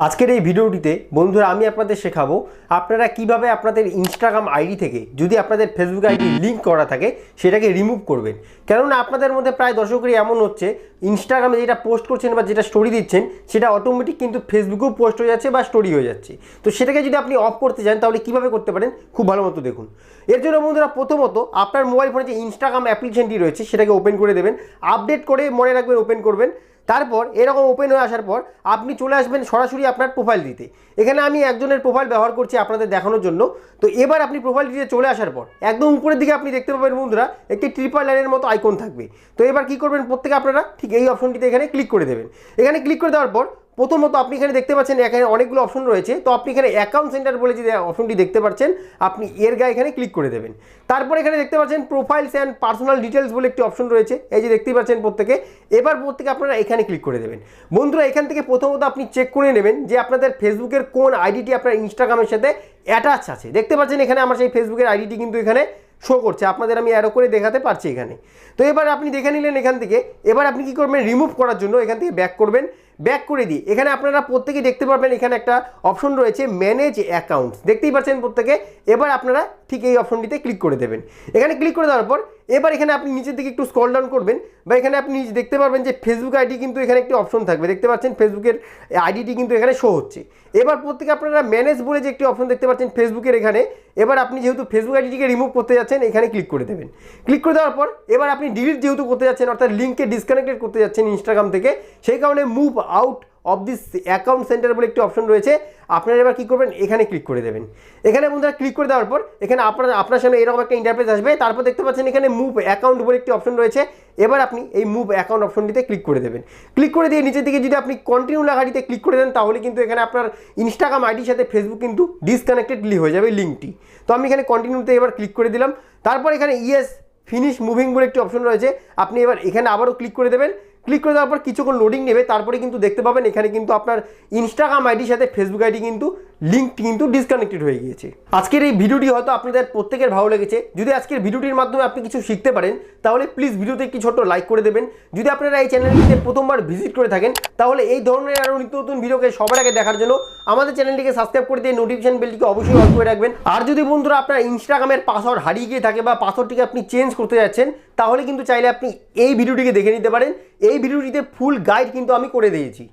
আজকের এই ভিডিওটিতে বন্ধুরা আমি আপনাদের শেখাবো আপনারা কিভাবে আপনাদের ইনস্টাগ্রাম আইডি থেকে যদি আপনাদের ফেসবুক আইডি লিঙ্ক করা থাকে সেটাকে রিমুভ করবেন। কেননা আপনাদের মধ্যে প্রায় দর্শকেরই এমন হচ্ছে ইনস্টাগ্রামে যেটা পোস্ট করছেন বা যেটা স্টোরি দিচ্ছেন সেটা অটোমেটিক কিন্তু ফেসবুকেও পোস্ট হয়ে যাচ্ছে বা স্টোরি হয়ে যাচ্ছে। তো সেটাকে যদি আপনি অফ করতে চান তাহলে কীভাবে করতে পারেন খুব ভালো মতো দেখুন। এর জন্য বন্ধুরা প্রথমত আপনার মোবাইল ফোনে যে ইনস্টাগ্রাম অ্যাপ্লিকেশনটি রয়েছে সেটাকে ওপেন করে দেবেন, আপডেট করে মনে রাখবেন ওপেন করবেন। তারপর এরকম ওপেন হয়ে আসার পর আপনি চলে আসবেন সরাসরি আপনার প্রোফাইল দিতে। এখানে আমি একজনের প্রোফাইল ব্যবহার করছি আপনাদের দেখানোর জন্য। তো এবার আপনি প্রোফাইল দিতে চলে আসার পর একদম উপরের দিকে আপনি দেখতে পাবেন বন্ধুরা একটি ট্রিপল লাইনের মতো আইকন থাকবে। তো এবার কি করবেন, প্রত্যেকে আপনারা ঠিক এই অপশনটিতে এখানে ক্লিক করে দেবেন। এখানে ক্লিক করে দেওয়ার পর প্রথমত আপনি এখানে দেখতে পাচ্ছেন এখানে অনেকগুলো অপশন রয়েছে। তো আপনি এখানে অ্যাকাউন্ট সেন্টার বলে যে অপশনটি দেখতে পাচ্ছেন আপনি এর গায়ে এখানে ক্লিক করে দেবেন। তারপর এখানে দেখতে পাচ্ছেন প্রোফাইলস অ্যান্ড পার্সোনাল ডিটেলস বলে একটি অপশন রয়েছে, এই যে দেখতেই পাচ্ছেন প্রত্যেকে। এবার প্রত্যেকে আপনারা এখানে ক্লিক করে দেবেন। বন্ধুরা এখান থেকে প্রথমত আপনি চেক করে নেবেন যে আপনাদের ফেসবুকের কোন আইডিটি আপনার ইনস্টাগ্রামের সাথে অ্যাটাচ আছে। দেখতে পাচ্ছেন এখানে আমার সেই ফেসবুকের আইডিটি কিন্তু এখানে শো করছে, আপনাদের আমি অ্যারো করে দেখাতে পারছি এখানে। তো এবার আপনি দেখে নিলেন এখান থেকে। এবার আপনি কি করবেন, রিমুভ করার জন্য এখান থেকে ব্যাক করবেন। ব্যাক করে দিয়ে এখানে আপনারা প্রত্যেকে দেখতে পারবেন এখানে একটা অপশন রয়েছে ম্যানেজ অ্যাকাউন্টস, দেখতেই পাচ্ছেন প্রত্যেকে। এবার আপনারা ঠিক এই অপশনটিতে ক্লিক করে দেবেন। এখানে ক্লিক করে দেওয়ার পর এবার এখানে আপনি নিচের দিকে একটু স্ক্রল ডাউন করবেন বা এখানে আপনি দেখতে পারবেন যে ফেসবুক আইডি কিন্তু এখানে একটি অপশন থাকবে, দেখতে পাচ্ছেন ফেসবুকের আইডিটি কিন্তু এখানে শো হচ্ছে। এবার প্রত্যেকে আপনারা ম্যানেজ বলে যে একটি অপশন দেখতে পাচ্ছেন ফেসবুকের এখানে। এবার আপনি যেহেতু ফেসবুক আইডিটিকে রিমুভ করতে যাচ্ছেন এখানে ক্লিক করে দেবেন। ক্লিক করে দেওয়ার পর এবার আপনি ডিলিট যেহেতু করতে যাচ্ছেন অর্থাৎ লিঙ্ককে ডিসকানেক্টেড করতে যাচ্ছেন ইনস্টাগ্রাম থেকে, সেই কারণে move out of this account centre বলে একটি অপশন রয়েছে, আপনারা এবার কী করবেন এখানে ক্লিক করে দেবেন। এখানে বন্ধুরা ক্লিক করে দেওয়ার পর এখানে আপনার সামনে এরকম একটা ইন্টারফেস আসবে। তারপর দেখতে পাচ্ছেন এখানে মুভ অ্যাকাউন্ট বলে একটি অপশন রয়েছে। এবার আপনি এই মুভ অ্যাকাউন্ট অপশনটিতে ক্লিক করে দেবেন। ক্লিক করে দিয়ে নিচের দিকে যদি আপনি কন্টিনিউ লেখাটিতে ক্লিক করে দেন তাহলে কিন্তু এখানে আপনার ইনস্টাগ্রাম আইডির সাথে ফেসবুক কিন্তু ডিসকানেক্টেডলি হয়ে যাবে লিঙ্কটি। তো আমি এখানে কন্টিনিউতে এবার ক্লিক করে দিলাম। তারপর এখানে ইয়েস ফিনিশ মুভিং বলে একটি অপশন রয়েছে, আপনি এবার এখানে আবারও ক্লিক করে দেবেন। ক্লিক করে দেওয়ার পর কিছুক্ষণ লোডিং নেবে, তারপরে কিন্তু দেখতে পাবেন এখানে কিন্তু আপনার ইনস্টাগ্রাম আইডির সাথে ফেসবুক আইডি কিন্তু লিঙ্কটি কিন্তু ডিসকানেক্টেড হয়ে গিয়েছে। আজকের এই ভিডিওটি হয়তো আপনাদের প্রত্যেকের ভালো লেগেছে। যদি আজকের ভিডিওটির মাধ্যমে আপনি কিছু শিখতে পারেন তাহলে প্লিজ ভিডিওতে একটি ছোট্ট লাইক করে দেবেন। যদি আপনারা এই চ্যানেলটিতে প্রথমবার ভিজিট করে থাকেন তাহলে এই ধরনের আরও নিত্য নতুন ভিডিওকে সবার আগে দেখার জন্য আমাদের চ্যানেলটিকে সাবস্ক্রাইব করে দিয়ে নোটিফিকেশন বেলটিকে অবশ্যই অন করে রাখবেন। আর যদি বন্ধুরা আপনার ইনস্টাগ্রামের পাসওয়ার্ড হারিয়ে গিয়ে থাকে বা পাসওয়ার্ডটিকে আপনি চেঞ্জ করতে যাচ্ছেন তাহলে কিন্তু চাইলে আপনি এই ভিডিওটিকে দেখে নিতে পারেন। এই ভিডিওটিতে ফুল গাইড কিন্তু আমি করে দিয়েছি।